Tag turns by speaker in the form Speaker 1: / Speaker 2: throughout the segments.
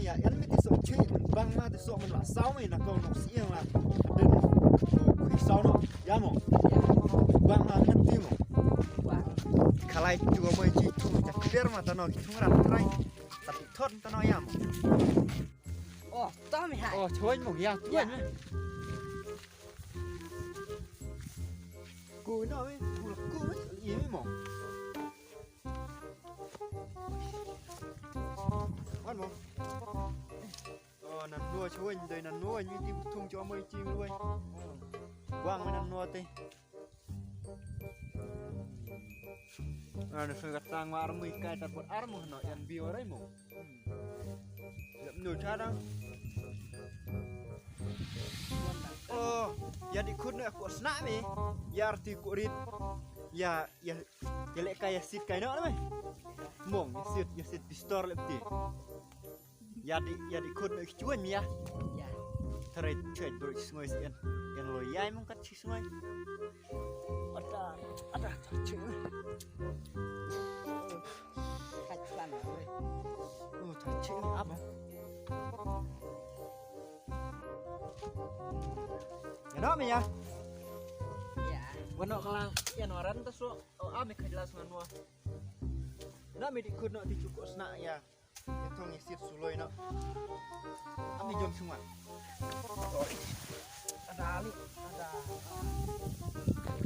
Speaker 1: mi ya en mi ti so chi bang ma ti so man la sao mi na ko no siang la den kui sao no ya mo bang ma na ti mo kalai juga mo chi tu ja clear ma ta no ki thung ra trai tapi thon ta no ya mo
Speaker 2: to mi hai
Speaker 1: choi mo ya tu niกูน้อยกูไม่ยิ้มมองวันมองนั่นนัวช่วยเลยนั่นนัวยี่ที่ทุ่งจอมือจริงด้วยว่างมันนั่นนัวตีนั่นคือกัดตังมาarmมือไก่ตัดบดarmหน่อยยันบิวอะไรมองเดี๋ยวหนูชาดังya di kun aku snak mi ya arti kurit ya lek kaya sit kaya no me mong ya sit di store lepti ya di kun aku cuan mi ya teret cuan bro sungai sen yang lo ya emang kat sungai ada cuan
Speaker 2: kacan
Speaker 1: cuan apa ya no mi ya wano kalang ya noran tas lo ame kejelas nganwa na mi di kun no di cukup snak ya itu ngisir suloi no ame jom semua ada ali ada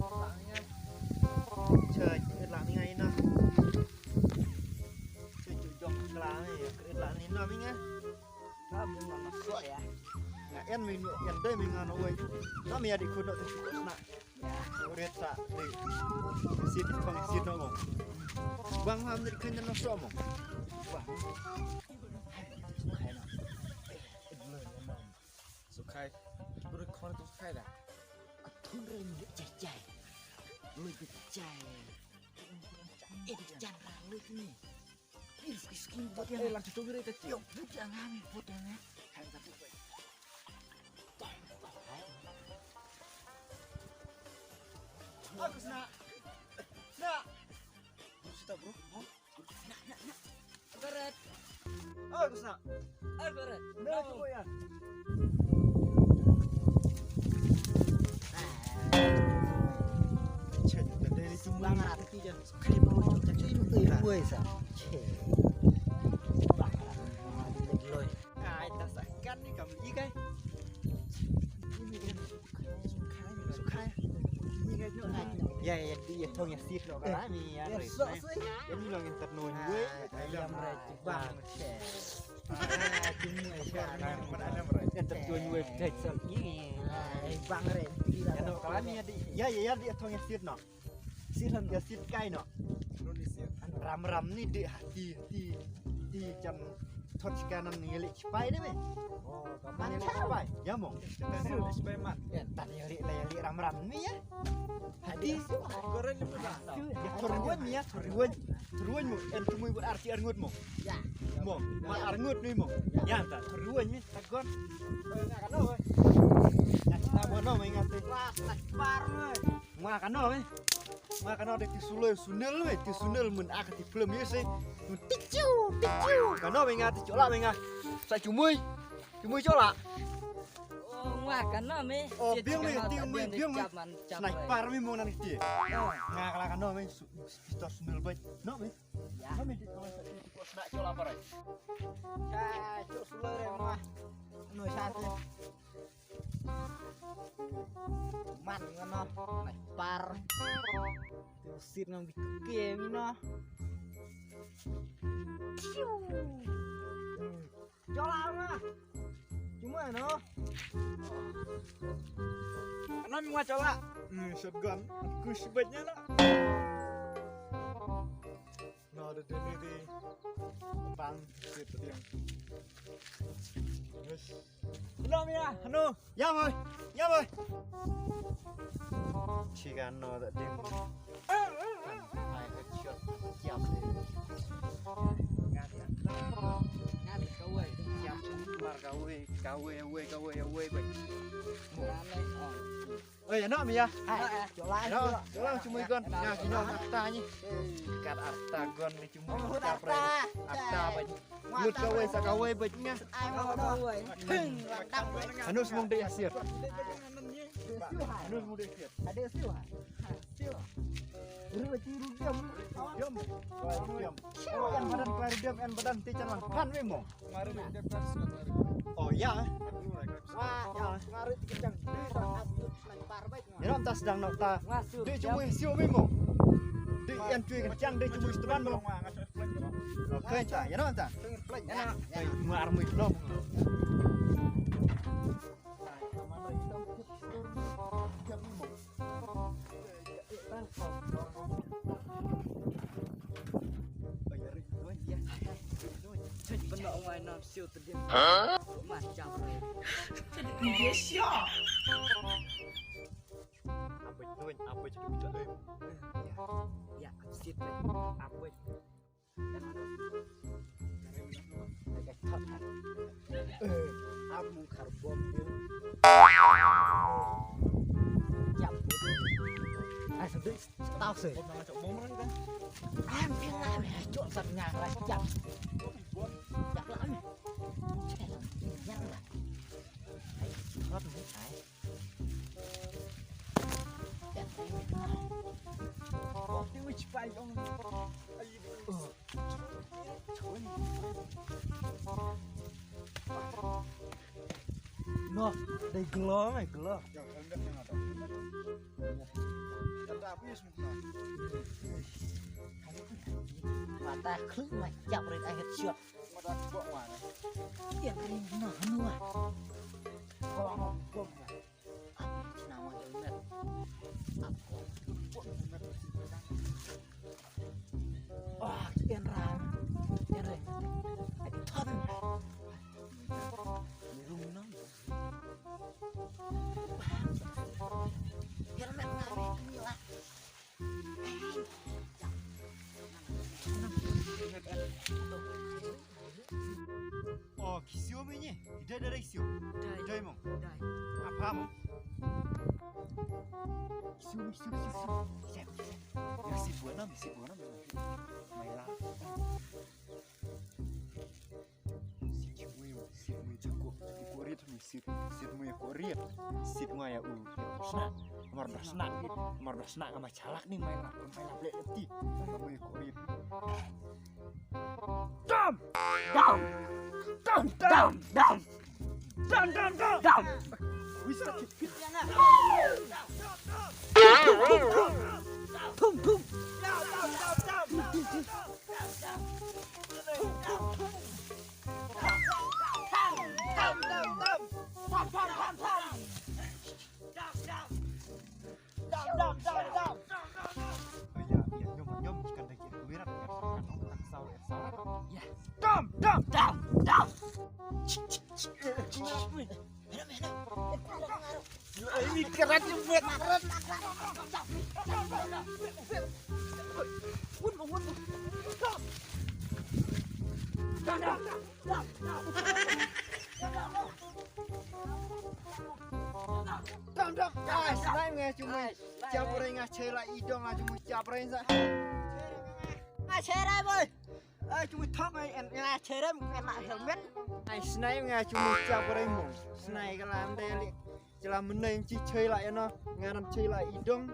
Speaker 1: orangnya chơi làm như ngày nào chơi chủ động làm này cái làm như nào mình nghe
Speaker 2: nó muốn nó sôi à
Speaker 1: en mình en đây mình ngano oi nó mi di kun no di cukup snak udah tak di sit kong sit no mong bang ham dari kanyan no so mong bang
Speaker 3: sukai beri kon tu sukai dah
Speaker 2: thun rơi nhựa chảy lôi cái chảy jangan lôi cái này skin buat yang
Speaker 3: langsung tu beri kecil
Speaker 2: buat yang kami fotonya kan satu baik
Speaker 1: aku snak
Speaker 3: kita bro
Speaker 2: berat
Speaker 1: aku snak
Speaker 2: berat
Speaker 1: no aku ya cek dari
Speaker 2: bang rati jan sekali bawa cocok itu gue sa bang rati loy
Speaker 1: ai ta sakkan ni kamu ikai sukai ya dia thong ya sit lo kan mi ya ini lo yang ternuan gue
Speaker 2: ayam reci bang cuma
Speaker 1: yang tertuan gue kecil ini
Speaker 2: bang reci
Speaker 1: ya no kalau mi ya dia thong ya sit no siran ya sit kai no ram ni di jam thot kanan ngelik spai deh me kapan ngelik spai ya mong
Speaker 3: supaya mat
Speaker 1: ya tadi li ram ni ya hadi
Speaker 3: goreng ni pun
Speaker 1: ya turuan mi ya turuan mo en tumui buat arti arngut mo
Speaker 2: ya
Speaker 1: mo ma arngut ni mo ya ta turuan mi tagon kan no ya kita bono me ngate
Speaker 2: par
Speaker 1: ma kan no me ma kan ada di sunel me di sunel mun ak di film ya sih ticu kan no me ngate cola me ngah sa cumui cola
Speaker 2: makan no me
Speaker 1: biang me biang me sniper me mo nang dia ngakala kan no me pistol sunel baik no me
Speaker 2: ya
Speaker 1: no me di kalau sa cukup snak cola pare
Speaker 2: cuk sulur mah no satu man ngono naik par usir nang bikeke mino cola mah cuma no
Speaker 1: karena mi cola shotgun aku sebatnya lah
Speaker 3: no ada demi di bang situ dia yes
Speaker 1: no mi anu ya boy chigano da dim ai headshot siap
Speaker 2: ngati kawai
Speaker 1: siap keluar gawe baik
Speaker 2: Rame
Speaker 1: ơi nó mày à
Speaker 2: chỗ lại
Speaker 1: đó chỗ nào chúng mày con nhà chỉ nó ta nhỉ cắt ta con này chúng mày cắt ra ta vậy lướt câu quay bịch nha
Speaker 2: ai mà đâu rồi
Speaker 1: anh nuôi mông đây siết nuôi mông đây siết
Speaker 2: ada siu siu ru ci ru diam
Speaker 1: diam yang badan kelar diam yang badan tican lang kan we mong
Speaker 3: Kemarin dia kan sudah
Speaker 1: oh ya
Speaker 2: wah ya ngarit kencang di saat lempar baik
Speaker 1: ya non ta sedang nak ta
Speaker 2: ngasur
Speaker 1: dia cuma siu we mong dia yang cuy kencang dia cuma istuan mong oke ta ya non ta ngar mu lo
Speaker 2: benda ngoài non siêu tự nhiên macam
Speaker 3: Dia siap.
Speaker 1: apa jadi bicara
Speaker 2: ya sit apa agak thot abu karbon chậm ai sao đấy tao sửa em biết làm này chỗ giật nhà lại chậm chậm lắm nhăn là thoát một cái nó đây gló này gló mà ta khứ mạch chậm rồi anh hết chuyện tiền đi nó nuôi con con nào mà được mệt tiền ra tiền rồi anh thoát rung nó tiền mẹ nào đi nhiều à
Speaker 1: oh siu me ni tidak ada siu dai mong
Speaker 2: đây
Speaker 1: apa mong siu ya si buana mày la si mui jago korit mi si mui korit si mui ya mardasna sama calak nih main la plek ti mui korit dam bisa
Speaker 2: thum thum
Speaker 1: ini kerat banget guys, lain nggak cuma capre ngaceh lah idong lah cuma capre sa.
Speaker 2: ngaceh đây boy
Speaker 1: Cuma thong ai ngaceh đấy enak helmet. Ai snai nggak cuma capre mong. Snai cái làm đây li. Chỉ là mình nên chỉ chơi lại nó, nghe năm chơi lại idong.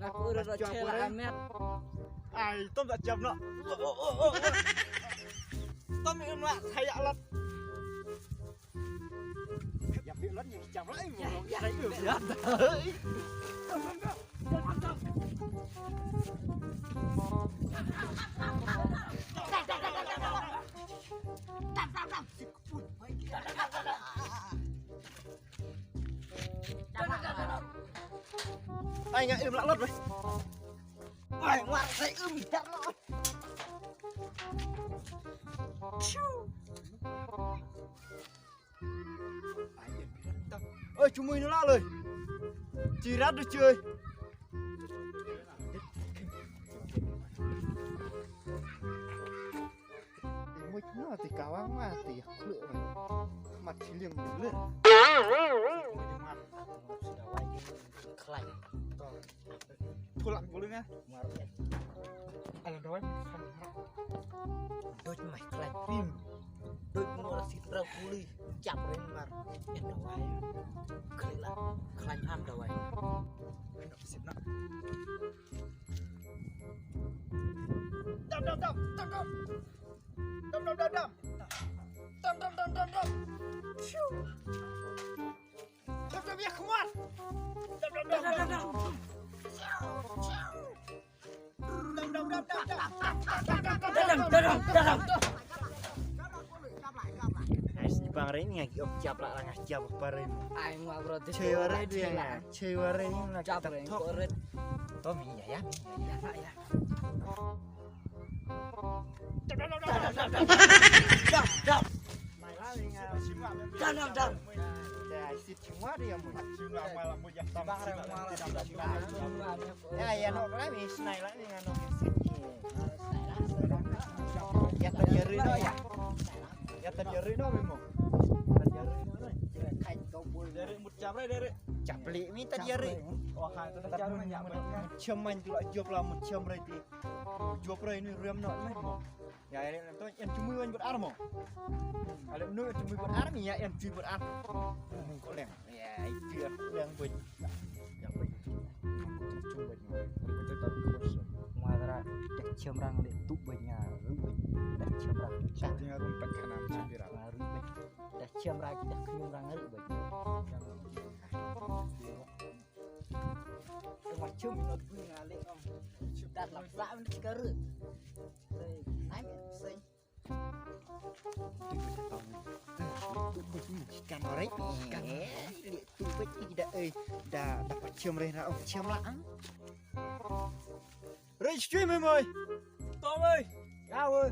Speaker 2: aku udah ngaceh lah met
Speaker 1: Ai tôm đã chậm nó. Tôm bị nó thay ạ lật. Dạ bị lật nhiều chậm lại mà nó thấy được lật. Anh ngại im lặng lật rồi.
Speaker 2: Ai ngoan thấy chậm nó
Speaker 1: Ơi chúng mình nó lạ rồi. Chỉ rát được chơi. Mới nó thì cáo áng mà thì lựa mặt chỉ liềm lên.
Speaker 2: Khlai.
Speaker 3: Pulang dulu ya.
Speaker 2: Marah.
Speaker 3: Ada doang.
Speaker 2: Đôi mày khai phim đôi mua xịt rau culi chạm lên mặt em đầu ai khai là khai ăn đầu ai
Speaker 3: Sip nak. Ya, come on.
Speaker 1: Bang Ray ni ngaki op cap lah ngajab apa Ray.
Speaker 2: ai mà berarti
Speaker 1: Cewek dia lah. Cewek ni nak
Speaker 2: chạm lên có red
Speaker 1: Oh minyak ya.
Speaker 2: ya nak ya
Speaker 3: Mày lá đi nha.
Speaker 2: Đâm.
Speaker 1: Ya, sit semua dia mu.
Speaker 3: Cuma malam bujang tambah
Speaker 1: Ya, nak lah ni senai lah ni ngano sit. Ya terjadi no ya. Ya terjadi no memang. Terjadi no.
Speaker 2: Khai câu bùi
Speaker 3: dari mut jam dari.
Speaker 1: Caplik ni terjadi.
Speaker 3: Oh, kan tu dah jam banyak banyak.
Speaker 1: Ceman tu lah job lah macam Ray tu. Job Ray ni rem nak ni mo. Ya, yang tu yang cuma buat armo. Kalau nu cuma buat army ya, yang cuma buat ar. Kau leng. Ya, itu yang buat. Yang buat. Cuma buat. Kita tak kosong. Mara dah cemrang le tu banyak. Dah cemrang.
Speaker 3: Tinggal rumput kanan sendiri.
Speaker 2: dah cemrang dah kenyumrang hari bagi macam nak ngalih om dah lapsa men sekarang naik sen
Speaker 1: Kan orang kan tu betul tidak dah dapat cium rena oh cium lah Rich stream ơi
Speaker 3: Tom ơi.
Speaker 1: Cao ơi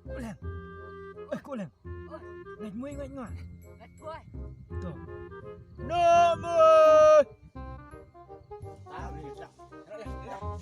Speaker 1: Làm ơi cô làm ngạch mũi ngạch ngọt
Speaker 2: ngạch thôi
Speaker 1: Tom Nam ơi
Speaker 2: tao đi sao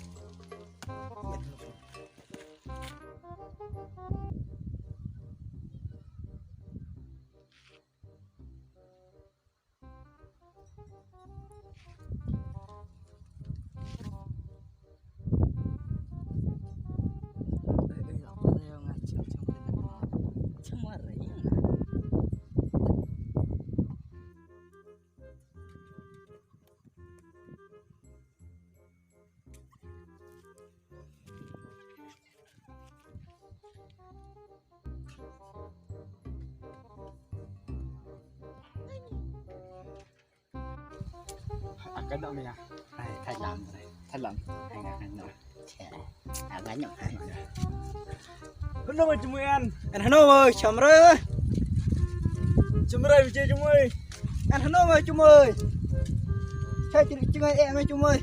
Speaker 3: Akan tak minyak.
Speaker 2: thay làm hay là ăn rồi gánh nhộng
Speaker 3: Hello mà chúng em.
Speaker 1: anh Hano ơi chấm rồi ơi
Speaker 3: Chúng đây chơi chúng ơi.
Speaker 1: anh Hano ơi chung ơi chơi chung ơi em ơi chung ơi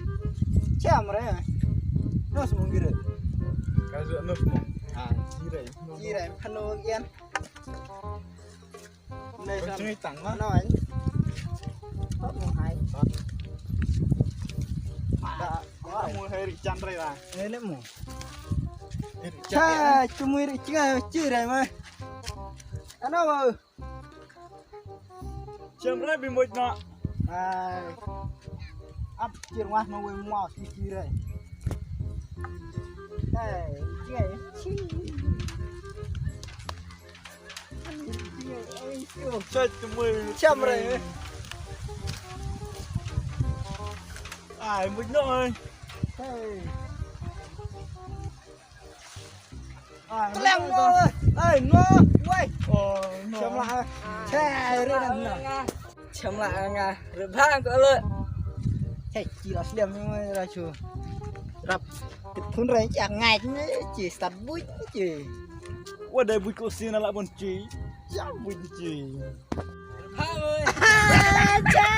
Speaker 1: chấm rồi nó semua gitu
Speaker 3: Cái rượu nước mà.
Speaker 1: gì đây Hano em đây
Speaker 3: Con
Speaker 1: sao
Speaker 3: chơi tặng quá.
Speaker 1: nói
Speaker 2: tốt một hai
Speaker 1: đã
Speaker 3: Có mua hơi bị chăn đây là.
Speaker 1: đây đấy mù cha chung ơi chứ đây mà anh ơi
Speaker 3: Châm ra bị một nọ.
Speaker 1: ấp chuyện qua mà quên mò chi đây đây
Speaker 3: Chơi chúng ơi.
Speaker 1: chấm rồi
Speaker 3: Ai một nọ ơi.
Speaker 1: lem ngô ơi ngô quay
Speaker 3: Ồ,
Speaker 1: chấm lại xe rồi nè
Speaker 2: chấm lại nha rồi ba có lợi
Speaker 1: hey chỉ là lem nhưng ra chưa rập thun rồi chẳng ngày chỉ sạch bụi chỉ
Speaker 3: Qua đây bụi cô xin lại buồn trí. Chẳng bụi trí.
Speaker 2: ba ơi
Speaker 1: cha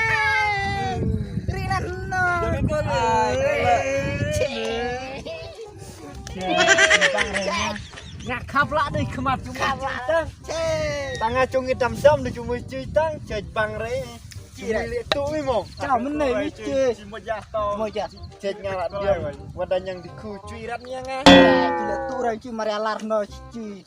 Speaker 1: Rinano
Speaker 3: Jangan kau
Speaker 2: ngạc khắp lại đây khăm mặt chúng ta
Speaker 1: Tanga chung cái đầm đâm để chúng mình chơi tăng chơi bằng đấy chỉ là lệ tụ với mồm chào mình này mới chơi
Speaker 3: Chỉ một giá to.
Speaker 1: mau chặt chơi nhà lại dia wadah yang di khu cuy ratnya nga chỉ là tụ rồi chứ mà lar no cuy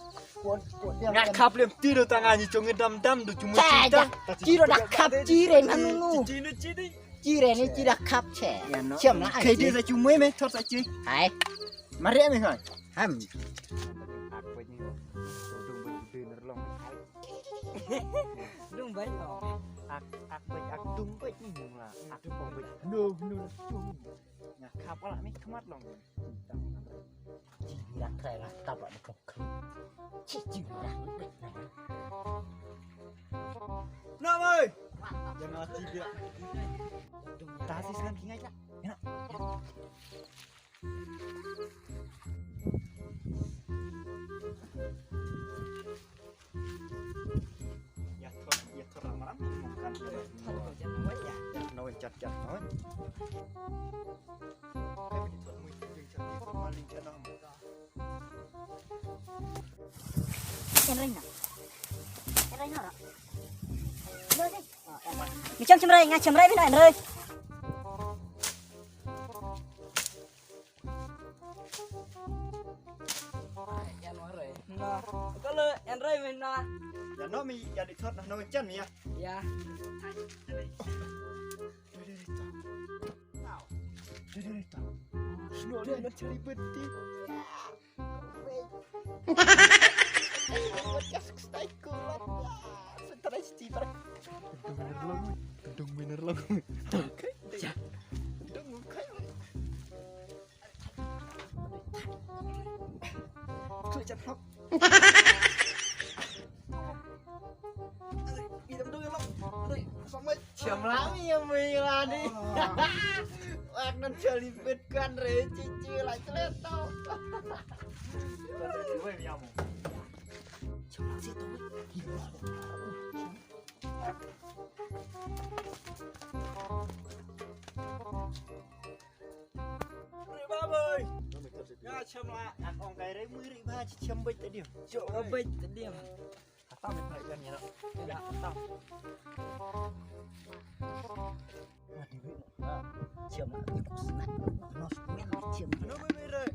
Speaker 1: ngak khap lem ti do tangannya chung cái đầm đâm để chúng mình chơi tăng
Speaker 2: chỉ rồi đặt khắp chi rồi năn nu
Speaker 3: Chỉ nó chỉ đi.
Speaker 2: chi này này chi đã khắp trẻ
Speaker 1: Ya no.
Speaker 2: chậm lại
Speaker 1: Kayak dia saya cuma meh thot saya cuy.
Speaker 2: hay
Speaker 1: Mari meh kan.
Speaker 2: hầm đúng vậy rồi
Speaker 1: Ak tung baik ni lah. Ak pong baik. No chung. Ya khap ala meh kemat long.
Speaker 2: chỉ là thời là tập lại một không chỉ là
Speaker 1: Nam ơi. Jangan hati dia. Tasi sekarang kingai tak? Ya. Ya thor ramai makan. Nói chặt nói. Cái mình thot mui jeung chặt đi maling cho nó.
Speaker 4: Em rinh nào? Rồi đi. Mình châm rây, ngay châm rây với em rây.
Speaker 2: em nói rồi nó có lơ em rơi mình nó
Speaker 1: Ya no mi ya di thot no chân mi ya.
Speaker 2: ya
Speaker 1: Semua dia nak cari beti. Tendung bener long. Kau jangan hop.
Speaker 2: chậm lắm như mình là đi anh nó chơi đi biết gan rồi chi lại lên đâu chậm lắm gì
Speaker 1: Ri ba ơi. Ya châm lại. Ăn ông cái đấy mới ri ba chỉ châm bịch tại điểm.
Speaker 2: chỗ ở bên cái điểm
Speaker 1: Tao mới phải gần nhà đó. Ya tao.
Speaker 2: chậm lại cái cục snack nó men chậm
Speaker 1: Nó mới rồi.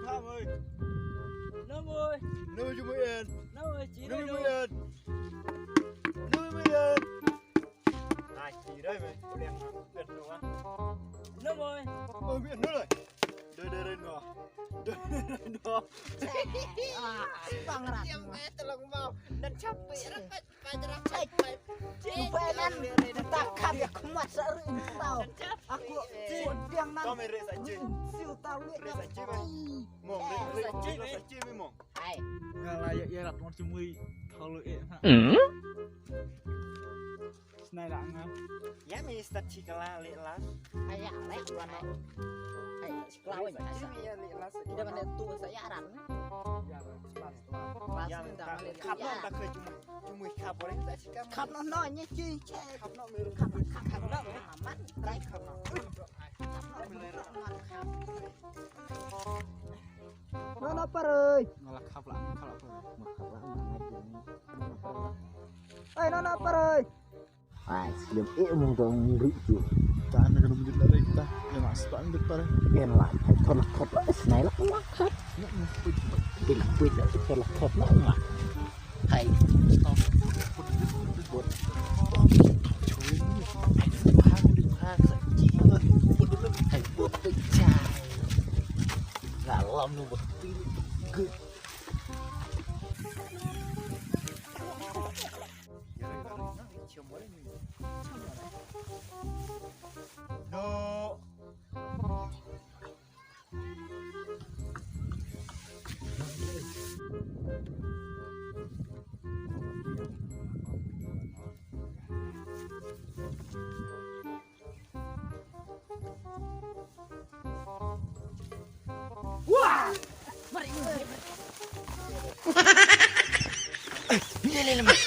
Speaker 1: Tham ơi.
Speaker 2: nó môi
Speaker 1: Nó mới chui yên.
Speaker 2: nó môi chỉ
Speaker 1: Nó
Speaker 2: đây
Speaker 1: mới
Speaker 2: đâu
Speaker 1: yên. Nó mới yên. Ai chỉ đây mày. Có đèn gần đồ á.
Speaker 2: nó môi
Speaker 1: Ôi miệng nó rồi. Đây ngỏ. Đây ngỏ.
Speaker 2: bang rat
Speaker 4: Tolong mau dan capek rapat pajarak
Speaker 2: Jupenan takkan ya kumat sering tau aku yang
Speaker 1: Tao
Speaker 2: nang
Speaker 1: mày rệ sạch chi.
Speaker 2: siêu tao lihat
Speaker 1: Rệ sạch chi mày. Mỏng rệ sạch chi mày mỏng.
Speaker 2: hai
Speaker 3: Ngala ya rat mon cumui thau lưỡi ha. Này đã ngam.
Speaker 1: Ya mày sạch chi kala lệ lá.
Speaker 2: ayah lek mana hai sekolah
Speaker 1: Sạch chi mày ya lệ lá.
Speaker 2: tidak ada tua saya aran
Speaker 3: Ya selat.
Speaker 2: kelas
Speaker 1: Ya
Speaker 2: minta
Speaker 1: ta
Speaker 2: melihat
Speaker 1: khắp nó ta khơi chui khắp vào đấy tại chi cam.
Speaker 2: khắp nó nói nhé chi
Speaker 1: Khắp nó mới
Speaker 2: khắp nó mắt cái
Speaker 1: khắp nó.
Speaker 2: nó apa rồi
Speaker 3: Ngala khap lah kalau apa.
Speaker 2: ơi nó apa rồi
Speaker 5: Ai, sebelum ilmu tu ngeri tu.
Speaker 3: Tahan kalau menjadi dari kita. Ya mas, tak ambil par.
Speaker 5: Yang lain, tolak kot lah, senai lah, makan. Bila puit lah, tolak kot lah, mak. Hai, stop. Buat. Hang saji. Hai, buat pecah. Dalam tu betul. Good.
Speaker 1: No.
Speaker 2: mari
Speaker 5: Bila lemak.